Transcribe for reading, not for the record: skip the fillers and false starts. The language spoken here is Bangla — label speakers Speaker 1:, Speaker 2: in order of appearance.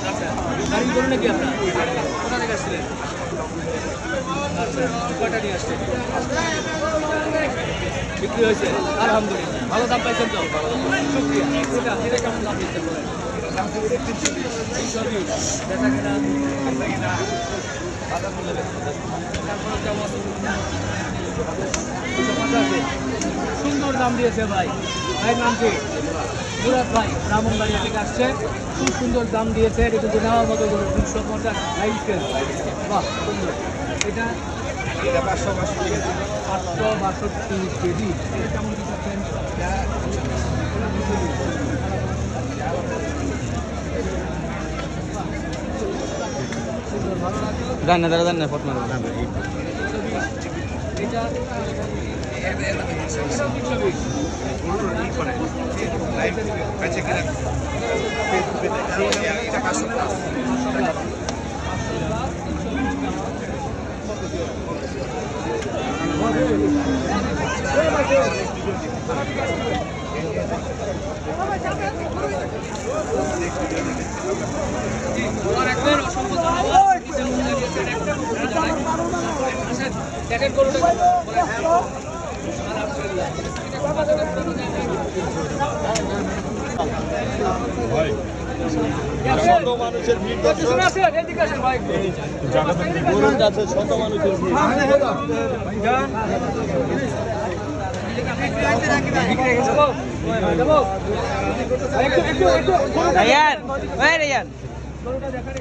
Speaker 1: আচ্ছা গাড়ি করুন নাকি আপনার কোথা থেকে আসছিলেন? আচ্ছা কয়টা নিয়ে আসছেন? বিক্রি হয়েছে আলহামদুলিল্লাহ। ভালো দাম পাইছেন তো? শুক্রিয়া। এটা কেমন দাম দিচ্ছেন বলেন? সুন্দর দাম দিয়েছে ভাই। ভাইয়ের নাম কি? মুরাদ ভাই ব্রাহ্মণবাড়িয়া থেকে আসছে। খুব সুন্দর দাম দিয়েছে। এটা কিন্তু নেওয়ার মতো 250 বাহ সুন্দর। এটা 562 কেজি। এটা কেমন কি করছেন?
Speaker 2: জান না দাদা না ফট মারো
Speaker 1: এটা অসংখ্য
Speaker 3: শত মানুষের ভিড় আছে, শত মানুষের ভিড়।
Speaker 2: রায়ান